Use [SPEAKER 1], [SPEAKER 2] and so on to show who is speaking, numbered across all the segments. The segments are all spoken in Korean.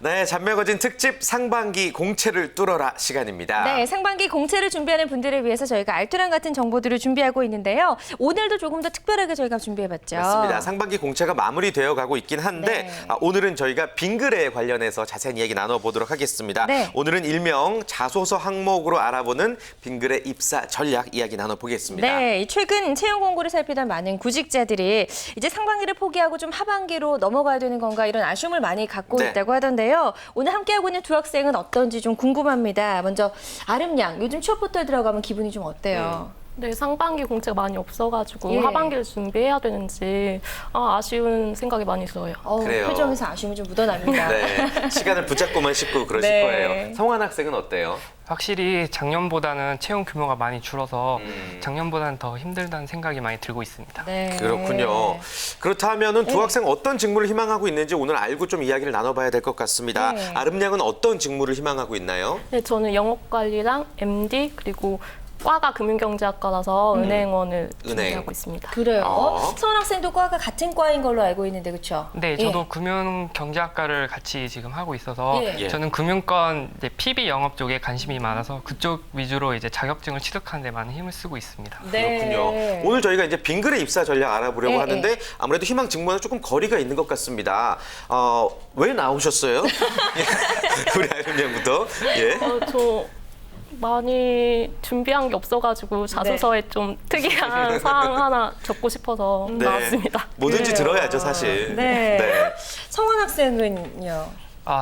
[SPEAKER 1] 네, 잔매거진 특집 상반기 공채를 뚫어라 시간입니다.
[SPEAKER 2] 네, 상반기 공채를 준비하는 분들을 위해서 저희가 알토란 같은 정보들을 준비하고 있는데요. 오늘도 조금 더 특별하게 저희가 준비해봤죠.
[SPEAKER 1] 맞습니다. 상반기 공채가 마무리되어 가고 있긴 한데
[SPEAKER 2] 네.
[SPEAKER 1] 오늘은 저희가 빙글에 관련해서 자세한 이야기 나눠보도록 하겠습니다.
[SPEAKER 2] 네.
[SPEAKER 1] 오늘은 일명 자소서 항목으로 알아보는 빙글의 입사 전략 이야기 나눠보겠습니다.
[SPEAKER 2] 네, 최근 채용 공고를 살피던 많은 구직자들이 이제 상반기를 포기하고 좀 하반기로 넘어가야 되는 건가 이런 아쉬움을 많이 갖고
[SPEAKER 1] 네.
[SPEAKER 2] 있다고 하던데요. 오늘 함께하고 있는 두 학생은 어떤지 좀 궁금합니다. 먼저 아름양, 요즘 취업 포털 들어가면 기분이 좀 어때요?
[SPEAKER 3] 네, 상반기 공채가 많이 없어가지고
[SPEAKER 2] 예.
[SPEAKER 3] 하반기를 준비해야 되는지 아쉬운 생각이 많이 들어요.
[SPEAKER 1] 그래요.
[SPEAKER 2] 표정에서 아쉬움이 좀 묻어납니다.
[SPEAKER 1] 네, 시간을 붙잡고만 싶고 그러실
[SPEAKER 2] 네.
[SPEAKER 1] 거예요. 성환 학생은 어때요?
[SPEAKER 4] 확실히 작년보다는 채용 규모가 많이 줄어서 작년보다는 더 힘들다는 생각이 많이 들고 있습니다.
[SPEAKER 2] 네.
[SPEAKER 1] 그렇군요. 그렇다면은 두 학생 어떤 직무를 희망하고 있는지 오늘 알고 좀 이야기를 나눠봐야 될 것 같습니다.
[SPEAKER 2] 네.
[SPEAKER 1] 아름양은 어떤 직무를 희망하고 있나요?
[SPEAKER 3] 네, 저는 영업관리랑 MD 그리고 과가 금융경제학과라서 은행원을 준비하고 있습니다.
[SPEAKER 2] 그래요. 서원 학생도 과가 같은 과인 걸로 알고 있는데 그렇죠?
[SPEAKER 4] 네, 저도 금융경제학과를 같이 지금 하고 있어서
[SPEAKER 2] 예.
[SPEAKER 4] 저는 금융권 이제 PB 영업 쪽에 관심이 많아서 그쪽 위주로 이제 자격증을 취득하는 데 많은 힘을 쓰고 있습니다.
[SPEAKER 1] 그렇군요. 오늘 저희가 이제 빙글의 입사 전략 알아보려고
[SPEAKER 2] 네,
[SPEAKER 1] 하는데 아무래도 희망 직무와는 조금 거리가 있는 것 같습니다. 왜 나오셨어요? 우리 아름양부터. 예.
[SPEAKER 3] 저 많이 준비한 게 없어가지고 자소서에 좀 특이한 사항 하나 적고 싶어서 나왔습니다.
[SPEAKER 1] 뭐든지
[SPEAKER 2] 그래요.
[SPEAKER 1] 들어야죠, 사실.
[SPEAKER 2] 네. 성원 학생은요?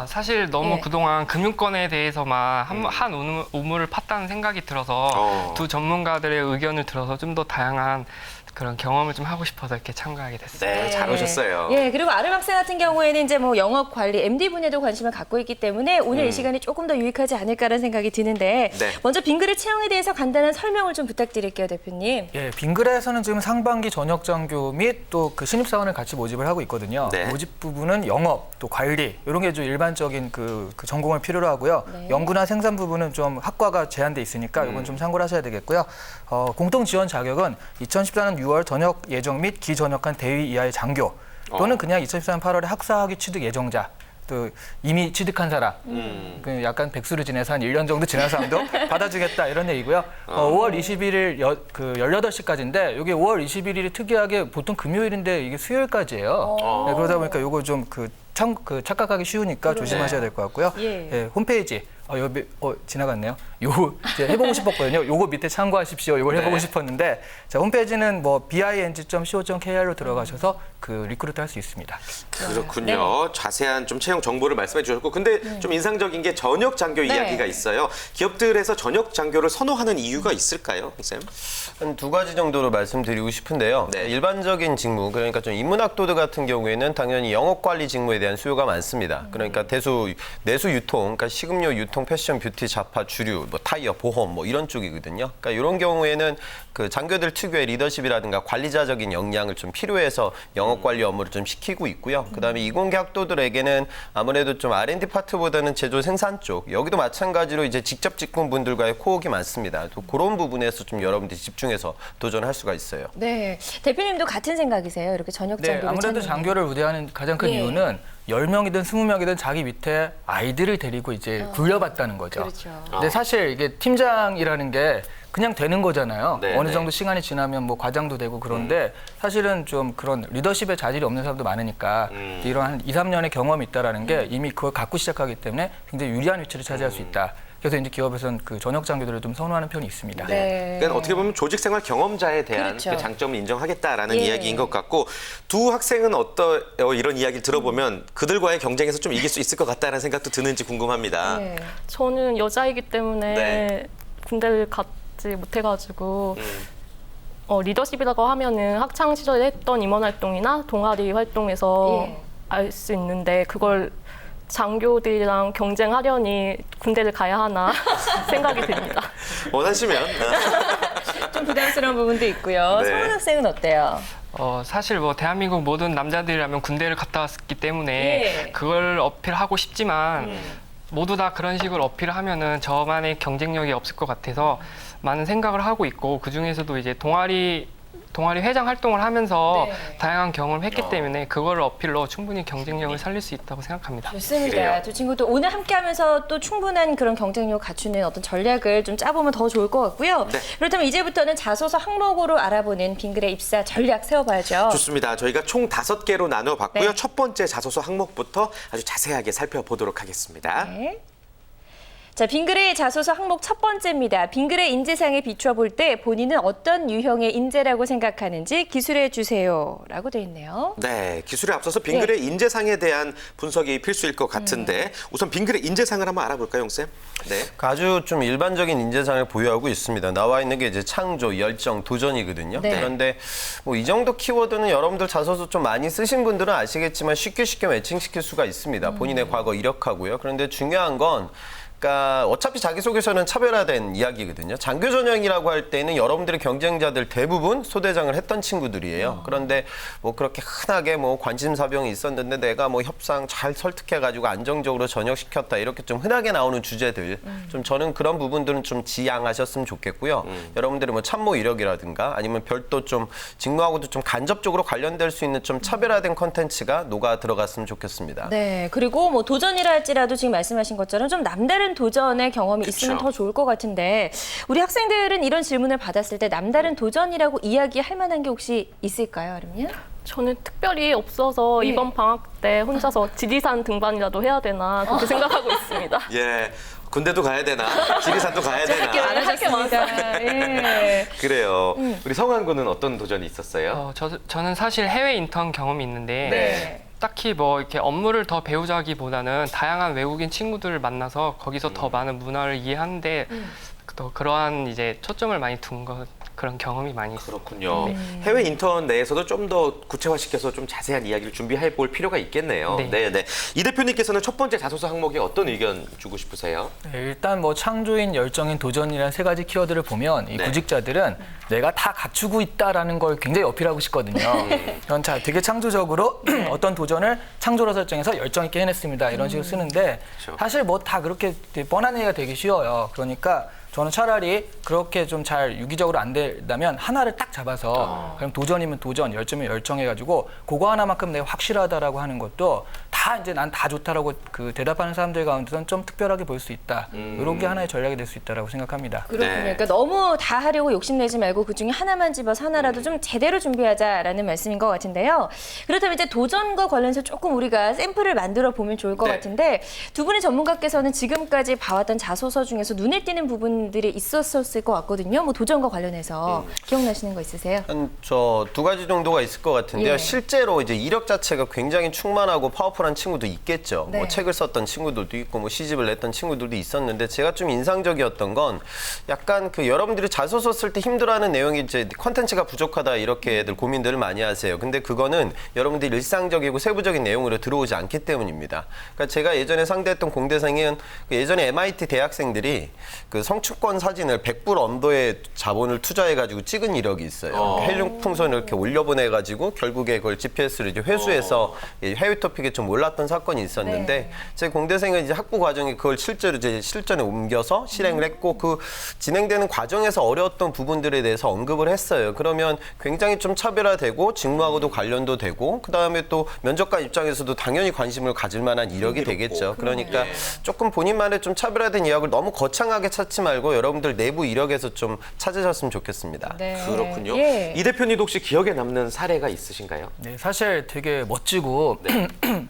[SPEAKER 4] 사실 너무
[SPEAKER 2] 예.
[SPEAKER 4] 그동안 금융권에 대해서만 한 우물을 팠다는 생각이 들어서 두 전문가들의 의견을 들어서 좀 더 다양한 그런 경험을 좀 하고 싶어서 이렇게 참가하게 됐습니다.
[SPEAKER 1] 네, 잘 오셨어요.
[SPEAKER 2] 예, 그리고 아름 학생 같은 경우에는 이제 뭐 영업 관리, MD 분야도 관심을 갖고 있기 때문에 오늘 이 시간이 조금 더 유익하지 않을까라는 생각이 드는데
[SPEAKER 1] 네.
[SPEAKER 2] 먼저 빙글의 채용에 대해서 간단한 설명을 좀 부탁드릴게요, 대표님.
[SPEAKER 5] 예, 빙글에서는 지금 상반기 전역 장교 및 또 그 신입사원을 같이 모집을 하고 있거든요.
[SPEAKER 1] 네.
[SPEAKER 5] 모집 부분은 영업, 또 관리 이런 게 좀 일반적인 그 전공을 필요로 하고요.
[SPEAKER 2] 네.
[SPEAKER 5] 연구나 생산 부분은 좀 학과가 제한돼 있으니까 이건 좀 참고를 하셔야 되겠고요. 공통 지원 자격은 2014년 6월 전역 예정 및 기전역한 대위 이하의 장교 또는 그냥 2014년 8월에 학사학위 취득 예정자. 또 이미 취득한 사람, 그 약간 백수로 지내서 한 1년 정도 지난 사람도 받아주겠다 이런 얘기고요. 5월 21일 18시까지인데 여기 5월 21일이 특이하게 보통 금요일인데 이게 수요일까지예요. 네, 그러다 보니까 이거 좀 착각하기 쉬우니까 조심하셔야 될 것 같고요.
[SPEAKER 2] 예.
[SPEAKER 5] 예, 홈페이지 여기 지나갔네요. 요거 이제 해보고 싶었거든요. 요거 밑에 참고하십시오. 요걸 해보고 싶었는데 자 홈페이지는 뭐 bing.co.kr로 들어가셔서 그 리크루트 할 수 있습니다.
[SPEAKER 1] 그렇군요. 자세한 좀 채용 정보를 말씀해 주셨고 근데 좀 인상적인 게 전역 장교 이야기가 있어요. 기업들에서 전역 장교를 선호하는 이유가 있을까요, 쌤?
[SPEAKER 6] 한 두 가지 정도로 말씀드리고 싶은데요.
[SPEAKER 1] 네.
[SPEAKER 6] 일반적인 직무, 그러니까 좀 인문학도들 같은 경우에는 당연히 영업관리 직무에 대한 수요가 많습니다. 그러니까 내수 유통, 그러니까 식음료 유통, 패션, 뷰티, 잡화, 주류, 뭐 타이어, 보험 뭐 이런 쪽이거든요. 그러니까 이런 경우에는 그 장교들 특유의 리더십이라든가 관리자적인 역량을 좀 필요해서 영업관리 업무를 좀 시키고 있고요. 그다음에 이공계 학도들에게는 아무래도 좀 R&D 파트보다는 제조 생산 쪽, 여기도 마찬가지로 이제 직접 직군분들과의 코어가 많습니다. 또 그런 부분에서 좀 여러분들이 집중해서 도전할 수가 있어요.
[SPEAKER 2] 네, 대표님도 같은 생각이세요? 이렇게 전역
[SPEAKER 5] 네,
[SPEAKER 2] 장교를
[SPEAKER 5] 아무래도
[SPEAKER 2] 찾는
[SPEAKER 5] 장교를 우대하는 가장 큰
[SPEAKER 2] 예.
[SPEAKER 5] 이유는 10명이든 20명이든 자기 밑에 아이들을 데리고 이제 굴려봤다는 거죠.
[SPEAKER 2] 그렇죠.
[SPEAKER 5] 근데 사실 이게 팀장이라는 게 그냥 되는 거잖아요.
[SPEAKER 1] 네,
[SPEAKER 5] 어느
[SPEAKER 1] 네.
[SPEAKER 5] 정도 시간이 지나면 뭐 과장도 되고 그런데 사실은 좀 그런 리더십의 자질이 없는 사람도 많으니까 이런 한 2, 3년의 경험이 있다라는 게 이미 그걸 갖고 시작하기 때문에 굉장히 유리한 위치를 차지할 수 있다. 그래서 이제 기업에서는 그 전역 장교들을 좀 선호하는 편이 있습니다.
[SPEAKER 2] 네.
[SPEAKER 1] 그러니까 어떻게 보면 조직 생활 경험자에 대한
[SPEAKER 2] 그렇죠.
[SPEAKER 1] 그 장점을 인정하겠다라는
[SPEAKER 2] 예.
[SPEAKER 1] 이야기인 것 같고 두 학생은 이런 이야기를 들어보면 그들과의 경쟁에서 좀 이길 수 있을 것 같다는 생각도 드는지 궁금합니다.
[SPEAKER 2] 네.
[SPEAKER 3] 저는 여자이기 때문에
[SPEAKER 1] 네.
[SPEAKER 3] 군대를 갔지 못해가지고 리더십이라고 하면은 학창 시절에 했던 임원 활동이나 동아리 활동에서
[SPEAKER 2] 예.
[SPEAKER 3] 알 수 있는데 그걸 장교들이랑 경쟁하려니 군대를 가야 하나 생각이 듭니다.
[SPEAKER 1] 원하시면
[SPEAKER 2] 좀 부담스러운 부분도 있고요.
[SPEAKER 1] 네.
[SPEAKER 2] 성원 학생은 어때요?
[SPEAKER 4] 사실 뭐 대한민국 모든 남자들이라면 군대를 갔다 왔기 때문에
[SPEAKER 2] 예.
[SPEAKER 4] 그걸 어필하고 싶지만 모두 다 그런 식으로 어필을 하면은 저만의 경쟁력이 없을 것 같아서 많은 생각을 하고 있고 그 중에서도 이제 동아리 동아리 회장 활동을 하면서
[SPEAKER 2] 네.
[SPEAKER 4] 다양한 경험을 했기 때문에 그거를 어필로 충분히 경쟁력을 살릴 수 있다고 생각합니다.
[SPEAKER 2] 좋습니다.
[SPEAKER 1] 그래요.
[SPEAKER 2] 두 친구도 오늘 함께하면서 또 충분한 그런 경쟁력 갖추는 어떤 전략을 좀 짜보면 더 좋을 것 같고요.
[SPEAKER 1] 네.
[SPEAKER 2] 그렇다면 이제부터는 자소서 항목으로 알아보는 빙글의 입사 전략 세워봐야죠.
[SPEAKER 1] 좋습니다. 저희가 총 5개로 나눠봤고요.
[SPEAKER 2] 네.
[SPEAKER 1] 첫 번째 자소서 항목부터 아주 자세하게 살펴보도록 하겠습니다.
[SPEAKER 2] 네. 자, 빙글의 자소서 항목 첫 번째입니다. 빙글의 인재상에 비추어 볼 때 본인은 어떤 유형의 인재라고 생각하는지 기술해 주세요라고 돼 있네요.
[SPEAKER 1] 네, 기술에 앞서서 빙글의
[SPEAKER 2] 네.
[SPEAKER 1] 인재상에 대한 분석이 필수일 것 같은데 우선 빙글의 인재상을 한번 알아볼까요, 용쌤? 네.
[SPEAKER 6] 아주 좀 일반적인 인재상을 보유하고 있습니다. 나와 있는 게 이제 창조, 열정, 도전이거든요.
[SPEAKER 2] 네.
[SPEAKER 6] 그런데 뭐 이 정도 키워드는 여러분들 자소서 좀 많이 쓰신 분들은 아시겠지만 쉽게 매칭시킬 수가 있습니다. 본인의 과거 이력하고요. 그런데 중요한 건 그러니까 어차피 자기소개서는 차별화된 이야기거든요. 장교 전형이라고 할 때는 여러분들의 경쟁자들 대부분 소대장을 했던 친구들이에요. 그런데 뭐 그렇게 흔하게 뭐 관심사병이 있었는데 내가 뭐 협상 잘 설득해가지고 안정적으로 전역시켰다 이렇게 좀 흔하게 나오는 주제들 좀 저는 그런 부분들은 좀 지양하셨으면 좋겠고요. 여러분들의 뭐 참모 이력이라든가 아니면 별도 좀 직무하고도 좀 간접적으로 관련될 수 있는 좀 차별화된 콘텐츠가 녹아 들어갔으면 좋겠습니다.
[SPEAKER 2] 네, 그리고 뭐 도전이라 할지라도 지금 말씀하신 것처럼 좀 남다른 도전의 경험이 있으면 더 좋을 것 같은데 우리 학생들은 이런 질문을 받았을 때 남다른 도전이라고 이야기할 만한 게 혹시 있을까요, 아름님?
[SPEAKER 3] 저는 특별히 없어서
[SPEAKER 2] 네.
[SPEAKER 3] 이번 방학 때 혼자서 지리산 등반이라도 해야 되나 그렇게 생각하고 있습니다.
[SPEAKER 1] 예. 군대도 가야 되나? 지리산도 가야 되나?
[SPEAKER 2] 많으셨습니다. 예.
[SPEAKER 1] 그래요. 우리 성환 군은 어떤 도전이 있었어요?
[SPEAKER 4] 저는 사실 해외 인턴 경험이 있는데
[SPEAKER 2] 네.
[SPEAKER 4] 딱히 뭐 이렇게 업무를 더 배우자기보다는 다양한 외국인 친구들을 만나서 거기서 더 많은 문화를 이해하는데 또 그러한 이제 초점을 많이 둔 그런 경험이 많이 있어요.
[SPEAKER 1] 그렇군요. 해외 인턴 내에서도 좀 더 구체화시켜서 좀 자세한 이야기를 준비해 볼 필요가 있겠네요.
[SPEAKER 4] 네.
[SPEAKER 1] 네. 이 대표님께서는 첫 번째 자소서 항목에 어떤 의견 주고 싶으세요?
[SPEAKER 5] 네, 일단 뭐 창조인, 열정인, 도전이라는 세 가지 키워드를 보면 이
[SPEAKER 1] 네.
[SPEAKER 5] 구직자들은 내가 다 갖추고 있다라는 걸 굉장히 어필하고 싶거든요. 전 되게 창조적으로 어떤 도전을 창조로 설정해서 열정 있게 해냈습니다. 이런 식으로 쓰는데
[SPEAKER 1] 그렇죠.
[SPEAKER 5] 사실 뭐 다 그렇게 뻔한 얘기가 되게 쉬워요. 그러니까 저는 차라리 그렇게 좀 잘 유기적으로 안 된다면 하나를 딱 잡아서 그럼 도전이면 도전, 열정이면 열정 해가지고 그거 하나만큼 내가 확실하다라고 하는 것도 다 이제 난 다 좋다라고 그 대답하는 사람들 가운데서는 좀 특별하게 보일 수 있다. 이런 게 하나의 전략이 될 수 있다라고 생각합니다.
[SPEAKER 2] 그렇군요.
[SPEAKER 1] 네.
[SPEAKER 2] 그러니까 너무 다 하려고 욕심내지 말고 그중에 하나만 집어서 하나라도 좀 제대로 준비하자라는 말씀인 것 같은데요. 그렇다면 이제 도전과 관련해서 조금 우리가 샘플을 만들어 보면 좋을 것
[SPEAKER 1] 네.
[SPEAKER 2] 같은데 두 분의 전문가께서는 지금까지 봐왔던 자소서 중에서 눈에 띄는 부분들이 있었을 것 같거든요. 뭐 도전과 관련해서 기억나시는 거 있으세요?
[SPEAKER 6] 한 저 두 가지 정도가 있을 것 같은데요.
[SPEAKER 2] 예.
[SPEAKER 6] 실제로 이제 이력 자체가 굉장히 충만하고 파워풀한 친구도 있겠죠.
[SPEAKER 2] 네.
[SPEAKER 6] 뭐 책을 썼던 친구들도 있고 뭐 시집을 냈던 친구들도 있었는데 제가 좀 인상적이었던 건 약간 그 여러분들이 자소서 쓸 때 힘들어하는 내용이 이제 콘텐츠가 부족하다 이렇게들 고민들을 많이 하세요. 근데 그거는 여러분들이 일상적이고 세부적인 내용으로 들어오지 않기 때문입니다. 그러니까 제가 예전에 상대했던 공대생은 그 예전에 MIT 대학생들이 그 성층권 사진을 100불 언더의 자본을 투자해가지고 찍은 이력이 있어요. 헬륨 풍선을 이렇게 올려보내가지고 결국에 그걸 GPS로 이제 회수해서 해외 토픽에 좀 올랐던 사건이 있었는데
[SPEAKER 2] 네.
[SPEAKER 6] 제 공대생은 이제 학부 과정에 그걸 실제로 이제 실전에 옮겨서 실행을 했고 그 진행되는 과정에서 어려웠던 부분들에 대해서 언급을 했어요. 그러면 굉장히 좀 차별화되고 직무하고도 관련도 되고 그 다음에 또 면접관 입장에서도 당연히 관심을 가질 만한 이력이 되겠죠. 그러니까 조금 본인만의 좀 차별화된 이력을 너무 거창하게 찾지 말고 여러분들 내부 이력에서 좀 찾으셨으면 좋겠습니다.
[SPEAKER 2] 네.
[SPEAKER 1] 그렇군요.
[SPEAKER 2] 예.
[SPEAKER 1] 이 대표님도 혹시 기억에 남는 사례가 있으신가요?
[SPEAKER 5] 네, 사실 되게 멋지고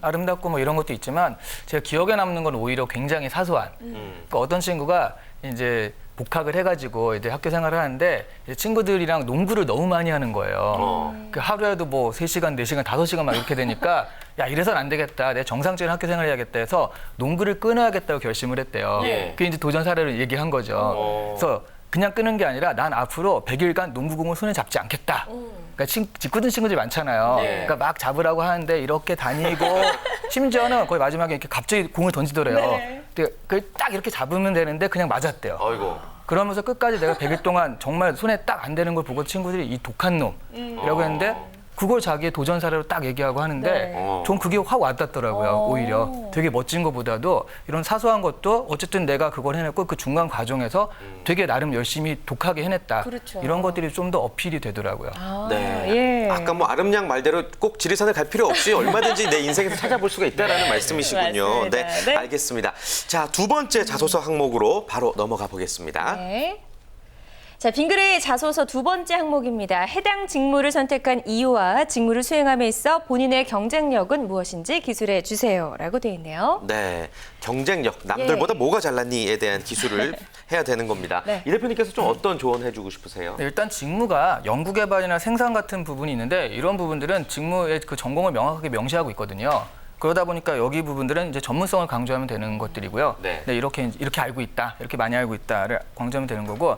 [SPEAKER 5] 아름답고 뭐 이런 것도 있지만 제가 기억에 남는 건 오히려 굉장히 사소한. 그러니까 어떤 친구가 이제 복학을 해가지고 이제 학교 생활을 하는데 이제 친구들이랑 농구를 너무 많이 하는 거예요. 그 하루에도 뭐 3시간, 4시간, 5시간 막 이렇게 되니까 야 이래서는 안 되겠다. 내 정상적인 학교 생활을 해야겠다 해서 농구를 끊어야겠다고 결심을 했대요.
[SPEAKER 1] 예.
[SPEAKER 5] 그게 이제 도전 사례를 얘기한 거죠. 그래서 그냥 끊은 게 아니라 난 앞으로 100일간 농구공을 손에 잡지 않겠다. 그러니까 짓궂은 친구들이 많잖아요. 그러니까 막 잡으라고 하는데 이렇게 다니고 심지어는 거의 마지막에 이렇게 갑자기 공을 던지더래요. 근데 그걸 딱 이렇게 잡으면 되는데 그냥 맞았대요.
[SPEAKER 1] 아이고.
[SPEAKER 5] 그러면서 끝까지 내가 100일 동안 정말 손에 딱 안 되는 걸 보고 친구들이 이 독한 놈이라고 했는데 그걸 자기의 도전 사례로 딱 얘기하고 하는데
[SPEAKER 2] 네.
[SPEAKER 5] 전 그게 확 와닿더라고요. 오히려 되게 멋진 것보다도 이런 사소한 것도 어쨌든 내가 그걸 해냈고 그 중간 과정에서 되게 나름 열심히 독하게 해냈다.
[SPEAKER 2] 그렇죠.
[SPEAKER 5] 이런 것들이 좀 더 어필이 되더라고요.
[SPEAKER 1] 네.
[SPEAKER 2] 예.
[SPEAKER 1] 아까 뭐 아름양 말대로 꼭 지리산을 갈 필요 없이 얼마든지 내 인생에서 찾아볼 수가 있다라는 말씀이시군요.
[SPEAKER 2] 맞습니다.
[SPEAKER 1] 네,
[SPEAKER 2] 네.
[SPEAKER 1] 알겠습니다. 자, 두 번째 자소서 항목으로 바로 넘어가 보겠습니다.
[SPEAKER 2] 네. 자, 빙그레의 자소서 두 번째 항목입니다. 해당 직무를 선택한 이유와 직무를 수행함에 있어 본인의 경쟁력은 무엇인지 기술해 주세요라고 돼 있네요.
[SPEAKER 1] 네, 경쟁력, 남들보다 뭐가 잘났니에 대한 기술을 해야 되는 겁니다.
[SPEAKER 2] 네.
[SPEAKER 1] 이 대표님께서 좀 어떤 조언 해주고 싶으세요?
[SPEAKER 5] 네, 일단 직무가 연구개발이나 생산 같은 부분이 있는데 이런 부분들은 직무의 그 전공을 명확하게 명시하고 있거든요. 그러다 보니까 여기 부분들은 이제 전문성을 강조하면 되는 것들이고요.
[SPEAKER 1] 네.
[SPEAKER 5] 네, 이렇게 알고 있다, 이렇게 많이 알고 있다를 강조하면 되는 거고,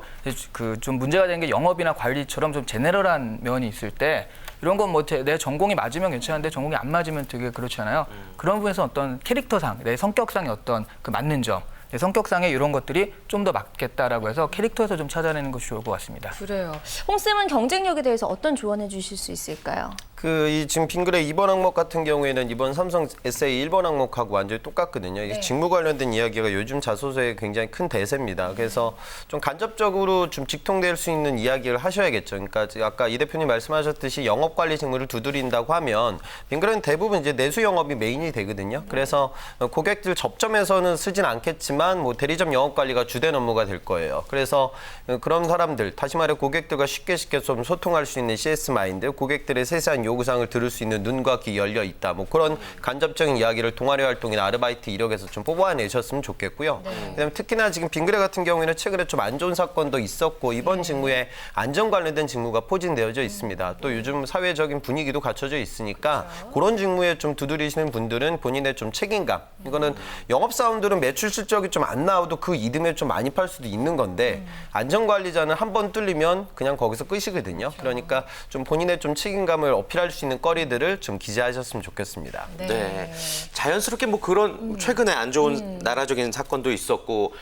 [SPEAKER 5] 그 좀 문제가 되는 게 영업이나 관리처럼 좀 제네럴한 면이 있을 때 이런 건 뭐 내 전공이 맞으면 괜찮은데 전공이 안 맞으면 되게 그렇잖아요. 그런 부분에서 어떤 캐릭터상, 내 성격상의 어떤 그 맞는 점, 내 성격상의 이런 것들이 좀 더 맞겠다라고 해서 캐릭터에서 좀 찾아내는 것이 좋을 것 같습니다.
[SPEAKER 2] 그래요. 홍 쌤은 경쟁력에 대해서 어떤 조언해 주실 수 있을까요?
[SPEAKER 6] 이 지금 빙그레 2번 항목 같은 경우에는 이번 삼성 에세이 1번 항목하고 완전히 똑같거든요. 이 직무 관련된 이야기가 요즘 자소서에 굉장히 큰 대세입니다. 그래서 좀 간접적으로 좀 직통될 수 있는 이야기를 하셔야겠죠. 그러니까 아까 이 대표님 말씀하셨듯이 영업관리 직무를 두드린다고 하면 빙그레는 대부분 이제 내수 영업이 메인이 되거든요. 그래서 고객들 접점에서는 쓰진 않겠지만 뭐 대리점 영업관리가 주된 업무가 될 거예요. 그래서 그런 사람들, 다시 말해 고객들과 쉽게 좀 소통할 수 있는 CS 마인드, 고객들의 세세한 요구사항을 들을 수 있는 눈과 귀 열려 있다. 뭐 그런 간접적인 이야기를 동아리 활동이나 아르바이트 이력에서 좀 뽑아내셨으면 좋겠고요. 그다음에 특히나 지금 빙그레 같은 경우에는 최근에 좀 안 좋은 사건도 있었고 이번 직무에 안전 관련된 직무가 포진되어져 있습니다. 또 요즘 사회적인 분위기도 갖춰져 있으니까 그런 직무에 좀 두드리시는 분들은 본인의 좀 책임감. 이거는 영업사원들은 매출 실적이 좀 안 나와도 그 이듬해 좀 많이 팔 수도 있는 건데 안전관리자는 한 번 뚫리면 그냥 거기서 끝이거든요. 그러니까 좀 본인의 좀 책임감을 어필할 수 있는 거리들을 좀 기재하셨으면 좋겠습니다.
[SPEAKER 1] 네. 자연스럽게 뭐 그런 최근에 안 좋은 나라적인 사건도 있었고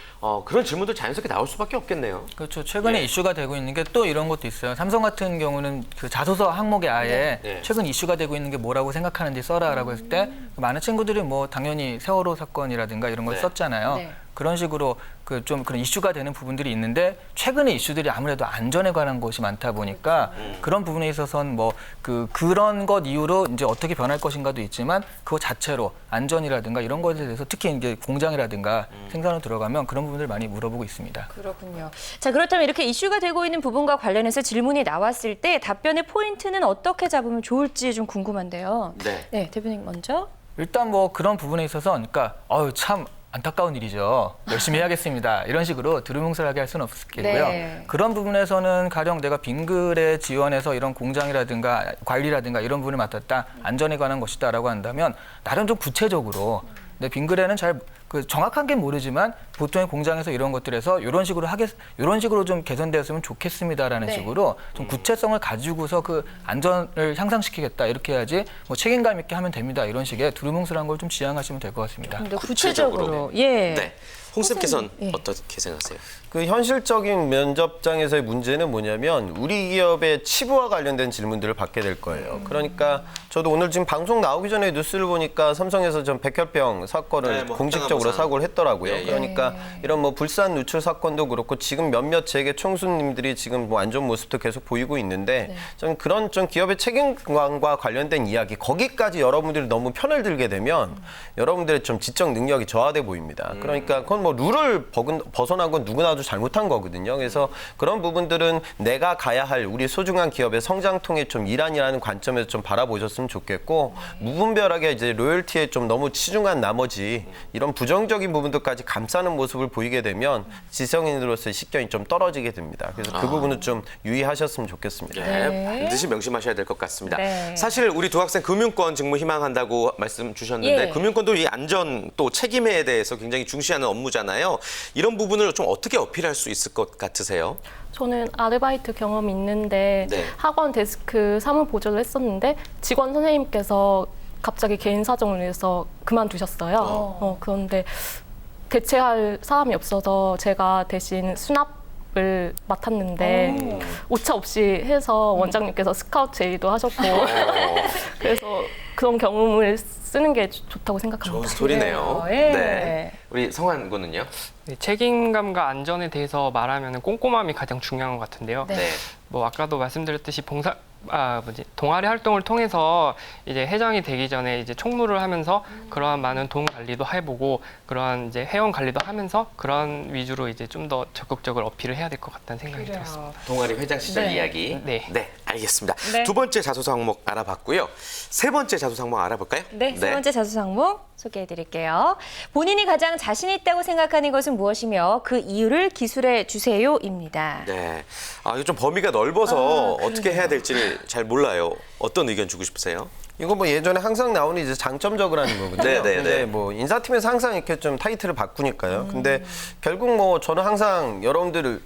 [SPEAKER 1] 그런 질문도 자연스럽게 나올 수밖에 없겠네요.
[SPEAKER 5] 그렇죠. 최근에 이슈가 되고 있는 게 또 이런 것도 있어요. 삼성 같은 경우는 그 자소서 항목에 아예
[SPEAKER 1] 네.
[SPEAKER 5] 최근 이슈가 되고 있는 게 뭐라고 생각하는지 써라라고 했을 때 많은 친구들이 뭐 당연히 세월호 사건이라든가 이런 걸
[SPEAKER 1] 네.
[SPEAKER 5] 썼잖아요.
[SPEAKER 2] 네.
[SPEAKER 5] 그런 식으로 그 좀 그런 이슈가 되는 부분들이 있는데 최근에 이슈들이 아무래도 안전에 관한 것이 많다 보니까 그런 부분에 있어서는 뭐 그런 것 이후로 이제 어떻게 변할 것인가도 있지만 그거 자체로 안전이라든가 이런 것에 대해서 특히 이제 공장이라든가 생산으로 들어가면 그런 부분들 많이 물어보고 있습니다.
[SPEAKER 2] 그렇군요. 자, 그렇다면 이렇게 이슈가 되고 있는 부분과 관련해서 질문이 나왔을 때 답변의 포인트는 어떻게 잡으면 좋을지 좀 궁금한데요.
[SPEAKER 1] 네.
[SPEAKER 2] 대표님 먼저.
[SPEAKER 5] 일단 뭐 그런 부분에 있어서 그러니까 참 안타까운 일이죠. 열심히 해야겠습니다. 이런 식으로 두루뭉술하게 할 수는 없겠고요.
[SPEAKER 2] 네.
[SPEAKER 5] 그런 부분에서는 가령 내가 빙그레 지원해서 이런 공장이라든가 관리라든가 이런 부분을 맡았다. 안전에 관한 것이다라고 한다면 나름 좀 구체적으로 근데 빙그레는 잘 정확한 게 모르지만 보통의 공장에서 이런 것들에서 이런 식으로 좀 개선되었으면 좋겠습니다라는
[SPEAKER 2] 네.
[SPEAKER 5] 식으로 좀 구체성을 가지고서 그 안전을 향상시키겠다 이렇게 해야지 뭐 책임감 있게 하면 됩니다 이런 식의 두루뭉술한 걸 좀 지향하시면 될 것 같습니다.
[SPEAKER 2] 좀 더 구체적으로. 예.
[SPEAKER 1] 네. 홍 쌤께서는
[SPEAKER 2] 예.
[SPEAKER 1] 어떻게 생각하세요?
[SPEAKER 6] 그 현실적인 면접장에서의 문제는 뭐냐면 우리 기업의 치부와 관련된 질문들을 받게 될 거예요. 그러니까 저도 오늘 지금 방송 나오기 전에 뉴스를 보니까 삼성에서 전 백혈병 사건을
[SPEAKER 1] 네, 뭐
[SPEAKER 6] 공식적으로
[SPEAKER 1] 합당한
[SPEAKER 6] 사고를 했더라고요.
[SPEAKER 1] 예, 예.
[SPEAKER 6] 그러니까 이런 뭐 불산 누출 사건도 그렇고 지금 몇몇 재계 총수님들이 지금 뭐 안 좋은 모습도 계속 보이고 있는데 저는 그런 좀 기업의 책임감과 관련된 이야기 거기까지 여러분들이 너무 편을 들게 되면 여러분들의 좀 지적 능력이 저하돼 보입니다. 그러니까 그건 뭐 룰을 벗어난 건 누구나도 잘못한 거거든요. 그래서 그런 부분들은 내가 가야 할 우리 소중한 기업의 성장통의 좀 일환이라는 관점에서 좀 바라보셨으면 좋겠고 무분별하게 이제 로열티에 좀 너무 치중한 나머지 이런 부정적인 부분들까지 감싸는 모습을 보이게 되면 지성인으로서의 식견이 좀 떨어지게 됩니다. 그래서 그 부분은 좀 유의하셨으면 좋겠습니다.
[SPEAKER 1] 네, 반드시 명심하셔야 될 것 같습니다.
[SPEAKER 2] 네.
[SPEAKER 1] 사실 우리 두 학생 금융권 직무 희망한다고 말씀 주셨는데
[SPEAKER 2] 예.
[SPEAKER 1] 금융권도 이 안전 또 책임에 대해서 굉장히 중시하는 업무잖아요. 이런 부분을 좀 어떻게 어필할 수 있을 것 같으세요?
[SPEAKER 3] 저는 아르바이트 경험이 있는데
[SPEAKER 1] 네.
[SPEAKER 3] 학원 데스크 사무 보조를 했었는데 직원 선생님께서 갑자기 개인 사정을 위해서 그만두셨어요. 그런데 대체할 사람이 없어서 제가 대신 수납 을 맡았는데 오차 없이 해서 원장님께서 스카우트 제의도 하셨고 그래서 그런 경험을 쓰는 게 좋다고 생각합니다.
[SPEAKER 1] 좋은 스토리네요.
[SPEAKER 2] 예.
[SPEAKER 1] 네. 우리 성환 군은요?
[SPEAKER 4] 네, 책임감과 안전에 대해서 말하면 꼼꼼함이 가장 중요한 것 같은데요.
[SPEAKER 2] 네.
[SPEAKER 4] 뭐 아까도 말씀드렸듯이 동아리 활동을 통해서 이제 회장이 되기 전에 이제 총무를 하면서 그러한 많은 동 관리도 해보고 그러한 이제 회원 관리도 하면서 그런 위주로 이제 좀 더 적극적으로 어필을 해야 될 것 같다는 생각이 들었습니다.
[SPEAKER 1] 동아리 회장 시절
[SPEAKER 2] 네.
[SPEAKER 1] 이야기.
[SPEAKER 4] 네.
[SPEAKER 1] 알겠습니다.
[SPEAKER 2] 네.
[SPEAKER 1] 두 번째 자소서 항목 알아봤고요. 세 번째 자소서 항목 알아볼까요?
[SPEAKER 2] 네, 세 번째 자소서 항목 소개해 드릴게요. 본인이 가장 자신 있다고 생각하는 것은 무엇이며 그 이유를 기술해 주세요입니다.
[SPEAKER 1] 네. 이거 좀 범위가 넓어서 어떻게 해야 될지를 잘 몰라요. 어떤 의견 주고 싶으세요?
[SPEAKER 6] 이거 뭐 예전에 항상 나오는 이제 장점적으로 하는 거거든요.
[SPEAKER 1] 네, 네,
[SPEAKER 6] 근데
[SPEAKER 1] 네.
[SPEAKER 6] 뭐 인사팀에서 항상 이렇게 좀 타이틀을 바꾸니까요. 근데 결국 뭐 저는 항상 여러분들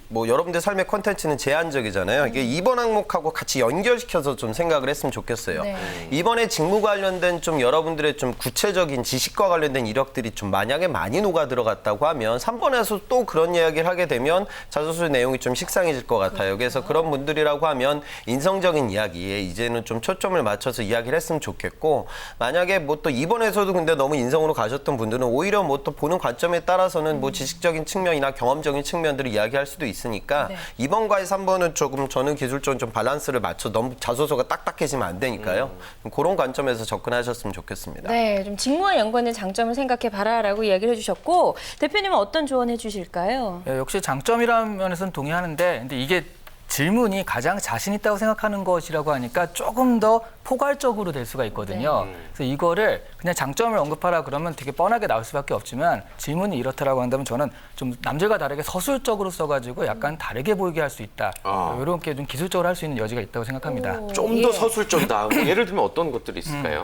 [SPEAKER 6] 삶의 콘텐츠는 제한적이잖아요. 이게 이번 항목하고 같이 연결시켜서 좀 생각을 했으면 좋겠어요.
[SPEAKER 2] 네.
[SPEAKER 6] 이번에 직무 관련된 좀 여러분들의 좀 구체적인 지식과 관련된 이력들이 좀 만약에 많이 녹아 들어갔다고 하면 3번에서 또 그런 이야기를 하게 되면 자소서 내용이 좀 식상해질 것 같아요. 그래서 그런 분들이라고 하면 인성적인 이야기에 이제는 좀 초점을 맞춰서 이야기를 했으면 좋겠고, 만약에 뭐 또 이번에서도 근데 너무 인성으로 가셨던 분들은 오히려 뭐 또 보는 관점에 따라서는 뭐 지식적인 측면이나 경험적인 측면들을 이야기할 수도 있으니까
[SPEAKER 2] 네.
[SPEAKER 6] 2번과의 3번은 조금 저는 기술적인 좀 밸런스를 맞춰 너무 자소서가 딱딱해지면 안 되니까요. 그런 관점에서 접근하셨으면 좋겠습니다.
[SPEAKER 2] 네, 좀 직무와 연관된 장점을 생각해 봐라라고 이야기를 해주셨고 대표님은 어떤 조언해 주실까요?
[SPEAKER 5] 예, 역시 장점이라는 면에서는 동의하는데, 근데 이게 질문이 가장 자신 있다고 생각하는 것이라고 하니까 조금 더 포괄적으로 될 수가 있거든요. 그래서 이거를 그냥 장점을 언급하라 그러면 되게 뻔하게 나올 수밖에 없지만, 질문이 이렇다라고 한다면 저는 좀 남들과 다르게 서술적으로 써가지고 약간 다르게 보이게 할 수 있다. 이렇게 좀 기술적으로 할 수 있는 여지가 있다고 생각합니다.
[SPEAKER 1] 좀 더 서술적이다. 뭐 예를 들면 어떤 것들이 있을까요?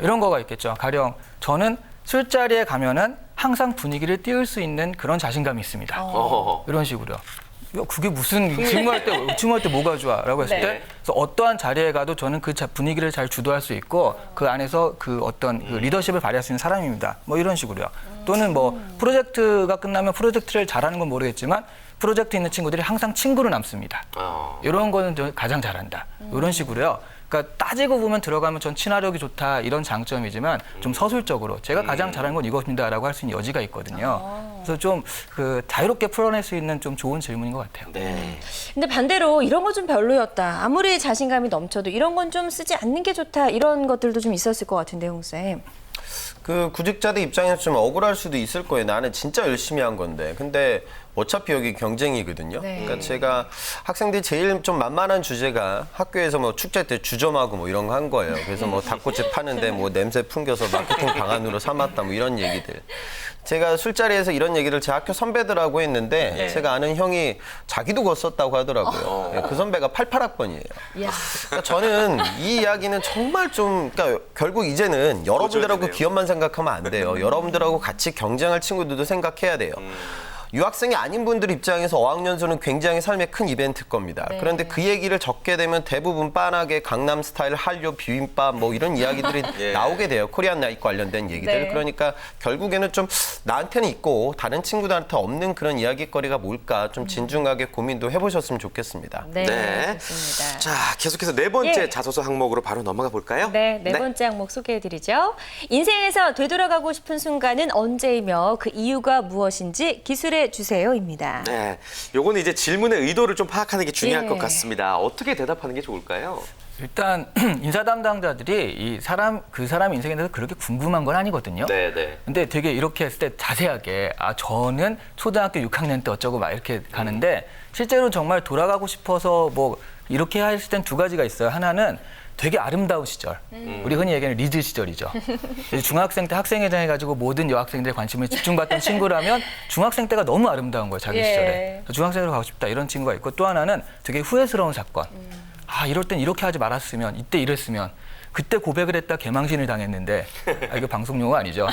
[SPEAKER 5] 이런 거가 있겠죠. 가령 저는 술자리에 가면은 항상 분위기를 띄울 수 있는 그런 자신감이 있습니다.
[SPEAKER 1] 어허허.
[SPEAKER 5] 이런 식으로요. 야, 그게 무슨 질문할 때 뭐가 좋아라고 했을
[SPEAKER 1] 네.
[SPEAKER 5] 때, 그래서 어떠한 자리에 가도 저는 그 분위기를 잘 주도할 수 있고 그 안에서 그 어떤 그 리더십을 발휘할 수 있는 사람입니다. 뭐 이런 식으로요. 또는 뭐 프로젝트가 끝나면 프로젝트를 잘하는 건 모르겠지만 프로젝트 있는 친구들이 항상 친구로 남습니다. 이런 거는 저 가장 잘한다. 이런 식으로요. 그러니까 따지고 보면 들어가면 전 친화력이 좋다 이런 장점이지만 좀 서술적으로 제가 가장 잘하는 건 이것입니다라고 할 수 있는 여지가 있거든요. 그래서 좀 그 자유롭게 풀어낼 수 있는 좀 좋은 질문인 것 같아요.
[SPEAKER 1] 네.
[SPEAKER 2] 근데 반대로 이런 거 좀 별로였다. 아무리 자신감이 넘쳐도 이런 건 좀 쓰지 않는 게 좋다. 이런 것들도 좀 있었을 것 같은데, 홍쌤.
[SPEAKER 6] 그 구직자들 입장에서 좀 억울할 수도 있을 거예요. 나는 진짜 열심히 한 건데. 근데 어차피 여기 경쟁이거든요.
[SPEAKER 2] 네.
[SPEAKER 6] 그러니까 제가 학생들이 제일 좀 만만한 주제가 학교에서 뭐 축제 때 주점하고 뭐 이런 거 한 거예요. 그래서 뭐 닭꼬치 파는데 뭐 냄새 풍겨서 마케팅 방안으로 삼았다 뭐 이런 얘기들. 제가 술자리에서 이런 얘기를 제 학교 선배들하고 했는데
[SPEAKER 1] 네.
[SPEAKER 6] 제가 아는 형이 자기도 그거 썼다고 하더라고요. 네, 그 선배가 88학번이에요.
[SPEAKER 2] 야.
[SPEAKER 6] 그러니까 저는 이 이야기는 정말 좀, 그러니까 결국 이제는 여러분들하고
[SPEAKER 1] 되네요.
[SPEAKER 6] 기업만 생각하면 안 돼요. 여러분들하고 같이 경쟁할 친구들도 생각해야 돼요. 유학생이 아닌 분들 입장에서 어학연수는 굉장히 삶의 큰 이벤트일 겁니다.
[SPEAKER 2] 네.
[SPEAKER 6] 그런데 그 얘기를 적게 되면 대부분 빤하게 강남 스타일 한류 비빔밥 뭐 이런 이야기들이
[SPEAKER 1] 예.
[SPEAKER 6] 나오게 돼요. 코리안 라이프 관련된 얘기들.
[SPEAKER 2] 네.
[SPEAKER 6] 그러니까 결국에는 좀 나한테는 있고 다른 친구들한테 없는 그런 이야기거리가 뭘까 좀 진중하게 고민도 해보셨으면 좋겠습니다.
[SPEAKER 2] 네,
[SPEAKER 1] 네.
[SPEAKER 2] 좋습니다.
[SPEAKER 1] 자, 계속해서 네 번째
[SPEAKER 2] 예.
[SPEAKER 1] 자소서 항목으로 바로 넘어가 볼까요?
[SPEAKER 2] 네, 네 번째 항목 소개해드리죠. 인생에서 되돌아가고 싶은 순간은 언제이며 그 이유가 무엇인지 기술해 주세요입니다.
[SPEAKER 1] 네, 요거는 이제 질문의 의도를 좀 파악하는 게 중요할
[SPEAKER 2] 예.
[SPEAKER 1] 것 같습니다. 어떻게 대답하는 게 좋을까요?
[SPEAKER 5] 일단 인사 담당자들이 그 사람 인생에 대해서 그렇게 궁금한 건 아니거든요.
[SPEAKER 1] 네, 네.
[SPEAKER 5] 근데 되게 이렇게 했을 때 자세하게 저는 초등학교 6학년 때 어쩌고 막 이렇게 가는데, 실제로 정말 돌아가고 싶어서 뭐 이렇게 했을 땐 두 가지가 있어요. 하나는 되게 아름다운 시절. 우리 흔히 얘기하는 리즈 시절이죠. 중학생 때 학생회장 해가지고 모든 여학생들의 관심을 집중받던 친구라면 중학생 때가 너무 아름다운 거예요, 자기
[SPEAKER 2] 예.
[SPEAKER 5] 시절에. 중학생으로 가고 싶다 이런 친구가 있고, 또 하나는 되게 후회스러운 사건. 이럴 땐 이렇게 하지 말았으면, 이때 이랬으면. 그때 고백을 했다 개망신을 당했는데, 이거 방송 용어 아니죠.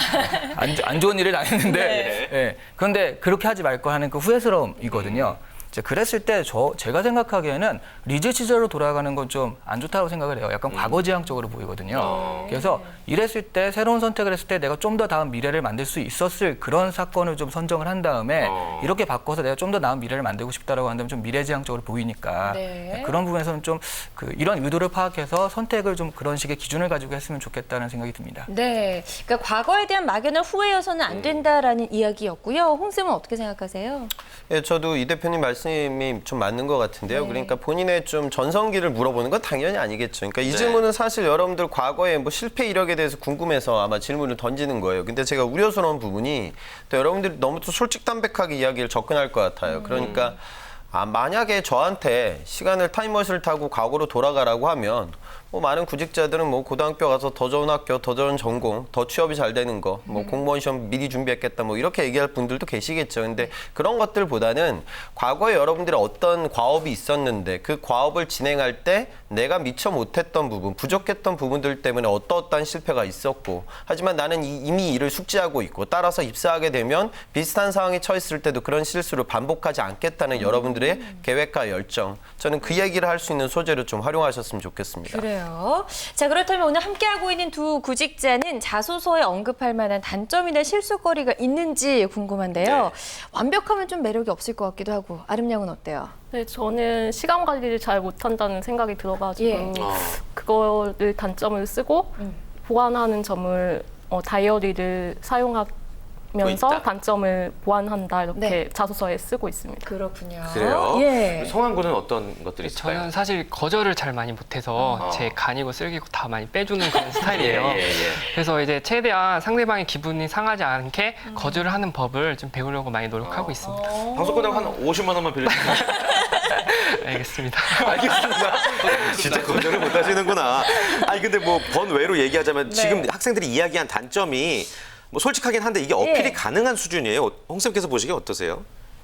[SPEAKER 5] 안 좋은 일을 당했는데, 예. 그런데 그렇게 하지 말 거 하는 그 후회스러움이거든요. 이제 그랬을 때 제가 생각하기에는 리즈 시절로 돌아가는 건 좀 안 좋다고 생각을 해요. 약간 과거지향적으로 보이거든요. 그래서 이랬을 때 새로운 선택을 했을 때 내가 좀 더 나은 미래를 만들 수 있었을 그런 사건을 좀 선정을 한 다음에 이렇게 바꿔서 내가 좀 더 나은 미래를 만들고 싶다라고 한다면 좀 미래지향적으로 보이니까
[SPEAKER 2] 네.
[SPEAKER 5] 그런 부분에서는 좀 이런 의도를 파악해서 선택을 좀 그런 식의 기준을 가지고 했으면 좋겠다는 생각이 듭니다.
[SPEAKER 2] 네, 그러니까 과거에 대한 막연한 후회여서는 안 된다라는 이야기였고요. 홍 쌤은 어떻게 생각하세요?
[SPEAKER 6] 예, 저도 이 대표님 말씀이 좀 맞는 것 같은데요. 그러니까 본인의 좀 전성기를 물어보는 건 당연히 아니겠죠. 그러니까 이 질문은 사실 여러분들 과거에 뭐 실패 이력에 대해서 궁금해서 아마 질문을 던지는 거예요. 근데 제가 우려스러운 부분이 또 여러분들이 너무 또 솔직담백하게 이야기를 접근할 것 같아요. 그러니까 만약에 저한테 시간을 타임머신을 타고 과거로 돌아가라고 하면 뭐 많은 구직자들은 뭐 고등학교 가서 더 좋은 학교, 더 좋은 전공, 더 취업이 잘 되는 거, 뭐 공무원 시험 미리 준비했겠다, 뭐 이렇게 얘기할 분들도 계시겠죠. 근데 그런 것들보다는 과거에 여러분들이 어떤 과업이 있었는데 그 과업을 진행할 때 내가 미처 못했던 부분, 부족했던 부분들 때문에 어떠한 실패가 있었고, 하지만 나는 이미 이를 숙지하고 있고, 따라서 입사하게 되면 비슷한 상황에 처했을 때도 그런 실수를 반복하지 않겠다는 여러분들의 계획과 열정, 저는 그 얘기를 할 수 있는 소재로 좀 활용하셨으면 좋겠습니다.
[SPEAKER 2] 그래요. 자, 그렇다면 오늘 함께하고 있는 두 구직자는 자소서에 언급할 만한 단점이나 실수거리가 있는지 궁금한데요. 완벽하면 좀 매력이 없을 것 같기도 하고, 아름양은 어때요?
[SPEAKER 3] 네, 저는 시간 관리를 잘 못한다는 생각이 들어가지고 그거를 단점을 쓰고 보완하는 점을 다이어리를 사용하면서
[SPEAKER 1] 있다.
[SPEAKER 3] 단점을 보완한다 이렇게
[SPEAKER 2] 네.
[SPEAKER 3] 자소서에 쓰고 있습니다.
[SPEAKER 2] 그렇군요.
[SPEAKER 1] 그래요?
[SPEAKER 2] 예.
[SPEAKER 1] 성환 군은 어떤 것들이 있을까요?
[SPEAKER 4] 저는 사실 거절을 잘 많이 못해서 제 간이고 쓸기고 다 많이 빼주는 그런 스타일이에요.
[SPEAKER 1] 예.
[SPEAKER 4] 그래서 이제 최대한 상대방의 기분이 상하지 않게 거절을 하는 법을 좀 배우려고 많이 노력하고 있습니다.
[SPEAKER 1] 방송 끝나고 한 50만 원만 빌려주세요.
[SPEAKER 4] 알겠습니다.
[SPEAKER 1] 알겠습니다. 진짜 거절을 못 하시는구나. 아니 근데 뭐 번외로 얘기하자면 지금 학생들이 이야기한 단점이 뭐 솔직하긴 한데 이게 어필이 가능한 수준이에요. 홍 쌤께서 보시기에 어떠세요?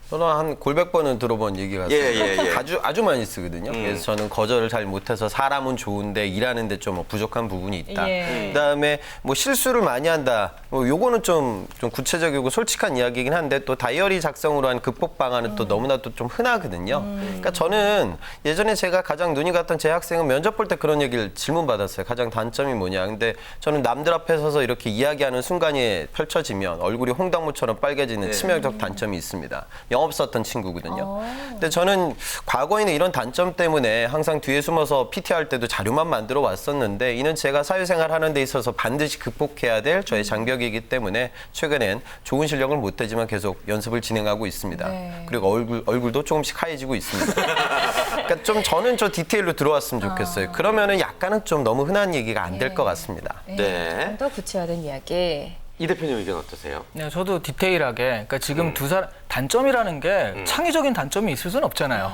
[SPEAKER 6] 저는 한 골백 번은 들어본 얘기 같습니다.
[SPEAKER 1] 예.
[SPEAKER 6] 아주 많이 쓰거든요. 그래서 저는 거절을 잘 못해서 사람은 좋은데 일하는데 좀 부족한 부분이 있다. 그다음에 뭐 실수를 많이 한다. 뭐 요거는 좀 구체적이고 솔직한 이야기이긴 한데 또 다이어리 작성으로 한 극복 방안은 또 너무나 또 좀 흔하거든요. 그러니까 저는 예전에 제가 가장 눈이 갔던 제 학생은 면접 볼 때 그런 얘기를 질문 받았어요. 가장 단점이 뭐냐. 근데 저는 남들 앞에 서서 이렇게 이야기하는 순간이 펼쳐지면 얼굴이 홍당무처럼 빨개지는 치명적 단점이 있습니다. 영업 썼던 친구거든요. 근데 저는 과거에는 이런 단점 때문에 항상 뒤에 숨어서 PT 할 때도 자료만 만들어 왔었는데 이는 제가 사회생활 하는 데 있어서 반드시 극복해야 될 저의 장벽이기 때문에 최근엔 좋은 실력을 못하지만 계속 연습을 진행하고 있습니다. 그리고 얼굴도 조금씩 하얘지고 있습니다. 그러니까 좀 저는 저 디테일로 들어왔으면 좋겠어요. 그러면은 약간은 좀 너무 흔한 얘기가 안 될 것 같습니다.
[SPEAKER 1] 네.
[SPEAKER 2] 좀 더 구체화된 이야기.
[SPEAKER 1] 이 대표님 의견 어떠세요?
[SPEAKER 5] 네, 저도 디테일하게. 그러니까 지금 두 사람 단점이라는 게 창의적인 단점이 있을 수는 없잖아요.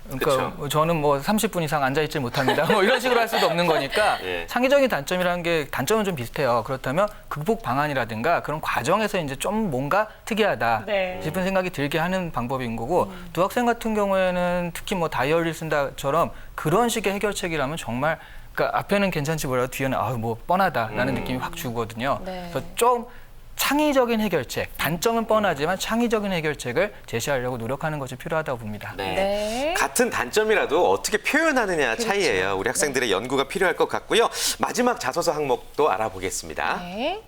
[SPEAKER 5] 그러니까
[SPEAKER 1] 그쵸.
[SPEAKER 5] 저는 뭐 30분 이상 앉아 있질 못합니다. 뭐 이런 식으로 할 수도 없는 거니까
[SPEAKER 1] 예.
[SPEAKER 5] 창의적인 단점이라는 게 단점은 좀 비슷해요. 그렇다면 극복 방안이라든가 그런 과정에서 이제 좀 뭔가 특이하다 싶은 생각이 들게 하는 방법인 거고 두 학생 같은 경우에는 특히 뭐 다이어리를 쓴다처럼 그런 식의 해결책이라면 정말 그러니까 앞에는 괜찮지 몰라도 뒤에는 뭐 뻔하다라는 느낌이 확 주거든요. 그래서 좀 창의적인 해결책, 단점은 뻔하지만 창의적인 해결책을 제시하려고 노력하는 것이 필요하다고 봅니다.
[SPEAKER 2] 네.
[SPEAKER 1] 같은 단점이라도 어떻게 표현하느냐 차이예요. 우리 학생들의 연구가 필요할 것 같고요. 마지막 자소서 항목도 알아보겠습니다.
[SPEAKER 2] 네.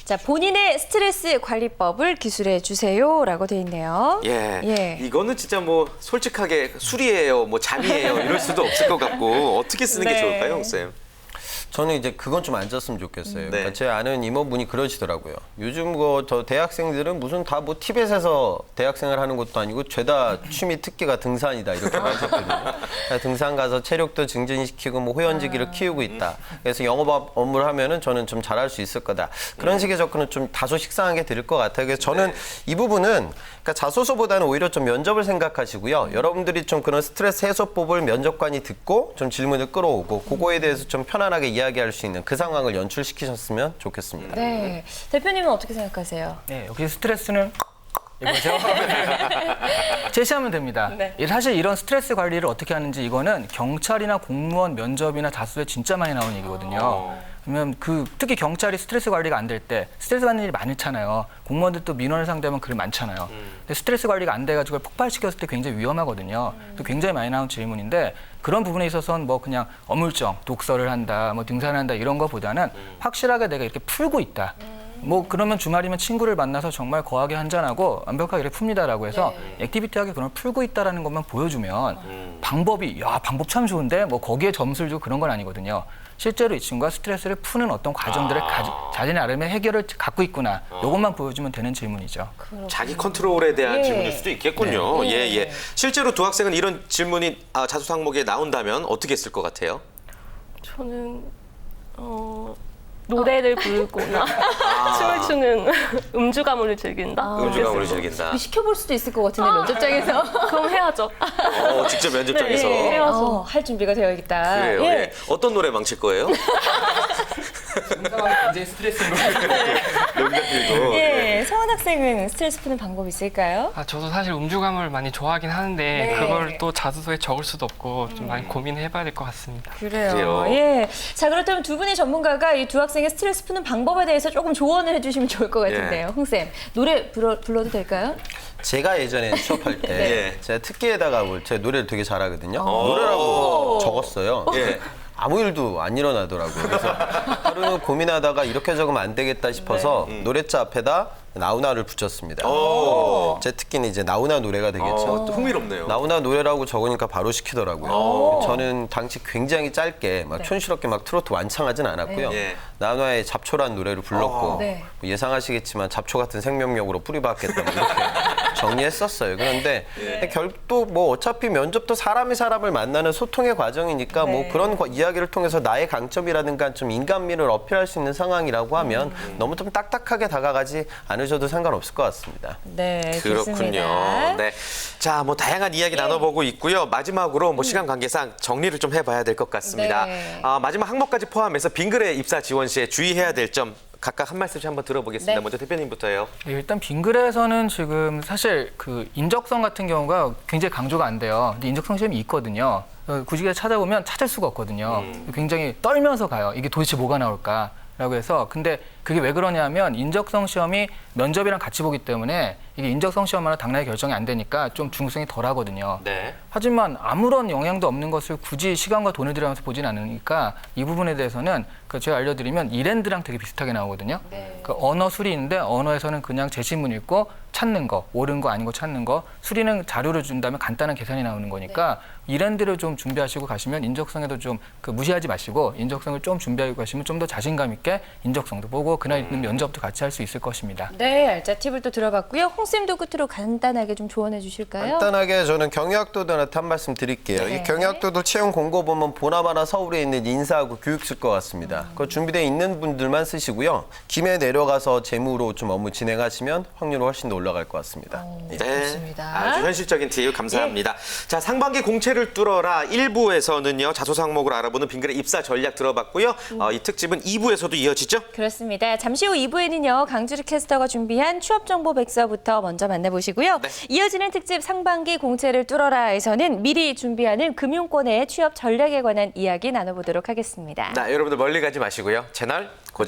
[SPEAKER 2] 자, 본인의 스트레스 관리법을 기술해 주세요라고 돼 있네요.
[SPEAKER 1] 예. 이거는 진짜 뭐 솔직하게 술이에요, 뭐 잠이에요 이럴 수도 없을 것 같고 어떻게 쓰는 게 좋을까요, 홍 쌤?
[SPEAKER 6] 저는 이제 그건 좀 안 썼으면 좋겠어요.
[SPEAKER 1] 네.
[SPEAKER 6] 그러니까 제 아는 이모분이 그러시더라고요. 요즘 저 대학생들은 무슨 다 뭐 티벳에서 대학생활 하는 것도 아니고 죄다 취미 특기가 등산이다 이렇게 하셨거든요. 등산 가서 체력도 증진시키고 뭐 호연지기를 키우고 있다. 그래서 영업 업무를 하면은 저는 좀 잘할 수 있을 거다. 그런 식의 접근은 좀 다소 식상하게 들을 것 같아요. 그래서 저는 이 부분은 그러니까 자소서보다는 오히려 좀 면접을 생각하시고요. 여러분들이 좀 그런 스트레스 해소법을 면접관이 듣고 좀 질문을 끌어오고 그거에 대해서 좀 편안하게 이야기할 수 있는 그 상황을 연출시키셨으면 좋겠습니다.
[SPEAKER 2] 네. 대표님은 어떻게 생각하세요?
[SPEAKER 5] 네, 역시 스트레스는 이거죠. 제시하면 됩니다. 사실 이런 스트레스 관리를 어떻게 하는지 이거는 경찰이나 공무원 면접이나 자소서에 진짜 많이 나오는 얘기거든요. 그러면 특히 경찰이 스트레스 관리가 안 될 때 스트레스 받는 일이 많잖아요. 공무원들도 민원을 상대하면 글이 많잖아요. 근데 스트레스 관리가 안 돼가지고 폭발시켰을 때 굉장히 위험하거든요. 또 굉장히 많이 나온 질문인데 그런 부분에 있어서는 뭐 그냥 어물쩡 독서를 한다, 뭐 등산을 한다 이런 것보다는 확실하게 내가 이렇게 풀고 있다. 뭐 그러면 주말이면 친구를 만나서 정말 거하게 한잔하고 완벽하게 이렇게 풉니다라고 해서 액티비티하게 그런 걸 풀고 있다라는 것만 보여주면 방법이 방법 참 좋은데 뭐 거기에 점수를 주고 그런 건 아니거든요. 실제로 이 친구가 스트레스를 푸는 어떤 과정들을 자기 나름의 해결을 갖고 있구나. 이것만 보여주면 되는 질문이죠.
[SPEAKER 1] 자기 컨트롤에 대한
[SPEAKER 2] 예.
[SPEAKER 1] 질문일 수도 있겠군요. 예. 실제로 두 학생은 이런 질문이 자소 상목에 나온다면 어떻게 했을 것 같아요?
[SPEAKER 3] 저는 노래를 부르거나 춤을 추는 음주 가물을 즐긴다.
[SPEAKER 1] 음주가물을 즐긴다.
[SPEAKER 2] 시켜볼 수도 있을 것 같은데 면접장에서.
[SPEAKER 3] 그럼 해야죠.
[SPEAKER 1] 직접 면접장에서.
[SPEAKER 3] 네, 해야죠.
[SPEAKER 2] 할 준비가 되어 있다.
[SPEAKER 1] 그래요.
[SPEAKER 2] 예.
[SPEAKER 1] 예. 어떤 노래 망칠 거예요?
[SPEAKER 5] 굉장히 스트레스로.
[SPEAKER 1] 여기가 들고.
[SPEAKER 2] 예, 성원 학생은 스트레스 푸는 방법 있을까요?
[SPEAKER 4] 저도 사실 음주감을 많이 좋아하긴 하는데
[SPEAKER 2] 네.
[SPEAKER 4] 그걸 또 자소서에 적을 수도 없고 좀 많이 고민해봐야 될 것 같습니다.
[SPEAKER 2] 그래요. 예. 자, 그렇다면 두 분의 전문가가 이 두 학생의 스트레스 푸는 방법에 대해서 조금 조언을 해주시면 좋을 것 같은데요. 홍쌤, 노래 불러도 될까요?
[SPEAKER 6] 제가 예전에 취업할 때
[SPEAKER 1] 네.
[SPEAKER 6] 제가 특기에다가 제 노래를 되게 잘하거든요. 노래라고 적었어요.
[SPEAKER 1] 예.
[SPEAKER 6] 아무 일도 안 일어나더라고요. 그래서 하루는 고민하다가 이렇게 적으면 안 되겠다 싶어서 노래자 앞에다 나훈아를 붙였습니다. 제 특기는 이제 나훈아 노래가 되겠죠.
[SPEAKER 1] 또 흥미롭네요.
[SPEAKER 6] 나훈아 노래라고 적으니까 바로 시키더라고요. 저는 당시 굉장히 짧게 막 촌스럽게 막 트로트 완창하진 않았고요.
[SPEAKER 1] 네.
[SPEAKER 6] 나훈아의 잡초란 노래를 불렀고
[SPEAKER 2] 네.
[SPEAKER 6] 뭐 예상하시겠지만 잡초 같은 생명력으로 뿌리박겠다 뭐 이렇게 정리했었어요. 그런데 결국 뭐 어차피 면접도 사람이 사람을 만나는 소통의 과정이니까 뭐 그런 이야기를 통해서 나의 강점이라든가 좀 인간미를 어필할 수 있는 상황이라고 하면 너무 좀 딱딱하게 다가가지 않으셔도 상관없을 것 같습니다.
[SPEAKER 2] 네,
[SPEAKER 1] 그렇군요.
[SPEAKER 2] 좋습니다.
[SPEAKER 1] 네. 자, 뭐 다양한 이야기 나눠보고 있고요. 마지막으로 뭐 시간 관계상 정리를 좀 해봐야 될 것 같습니다.
[SPEAKER 2] 네.
[SPEAKER 1] 마지막 항목까지 포함해서 빙글에 입사 지원 시에 주의해야 될 점 각각 한 말씀씩 한번 들어보겠습니다.
[SPEAKER 2] 네.
[SPEAKER 1] 먼저 대표님부터요.
[SPEAKER 5] 일단 빙글에서는 지금 사실 그 인적성 같은 경우가 굉장히 강조가 안 돼요. 근데 인적성 시험이 있거든요. 구직에 찾아보면 찾을 수가 없거든요. 굉장히 떨면서 가요. 이게 도대체 뭐가 나올까라고 해서. 근데 그게 왜 그러냐면 인적성 시험이 면접이랑 같이 보기 때문에 이게 인적성 시험만으로 당락에 결정이 안 되니까 좀 중요성이 덜 하거든요.
[SPEAKER 1] 네.
[SPEAKER 5] 하지만 아무런 영향도 없는 것을 굳이 시간과 돈을 들여가면서 보진 않으니까 이 부분에 대해서는 제가 알려드리면 이랜드랑 되게 비슷하게 나오거든요. 그 언어 수리인데 언어에서는 그냥 제시문 읽고 찾는 거, 옳은 거 아닌 거 찾는 거, 수리는 자료를 준다면 간단한 계산이 나오는 거니까 이랜드를 좀 준비하시고 가시면 인적성에도 좀 무시하지 마시고 인적성을 좀 준비하고 가시면 좀 더 자신감 있게 인적성도 보고 그날 있는 면접도 같이 할 수 있을 것입니다.
[SPEAKER 2] 네, 알짜 팁을 또 들어봤고요. 홍쌤도 끝으로 간단하게 좀 조언해 주실까요?
[SPEAKER 6] 간단하게 저는 경영학도들한테 한 말씀 드릴게요.
[SPEAKER 2] 네.
[SPEAKER 6] 이 경영학도들 채용 공고 보면 보나마나 서울에 있는 인사하고 교육 쓸 것 같습니다. 그거 준비되어 있는 분들만 쓰시고요. 김해 내려가서 재무로 좀 업무 진행하시면 확률이 훨씬 더 올라갈 것 같습니다.
[SPEAKER 1] 네.
[SPEAKER 2] 좋습니다.
[SPEAKER 1] 아주 현실적인 팁 감사합니다. 자, 상반기 공채를 뚫어라 1부에서는요. 자소 상목으로 알아보는 빙글의 입사 전략 들어봤고요. 이 특집은 2부에서도 이어지죠?
[SPEAKER 2] 그렇습니다. 잠시 후 2부에는요. 강주리 캐스터가 준비한 취업정보 백서부터 먼저 만나보시고요. 이어지는 특집 상반기 공채를 뚫어라에서는 미리 준비하는 금융권의 취업 전략에 관한 이야기 나눠보도록 하겠습니다.
[SPEAKER 1] 자, 여러분들 멀리 가지 마시고요. 채널 고정.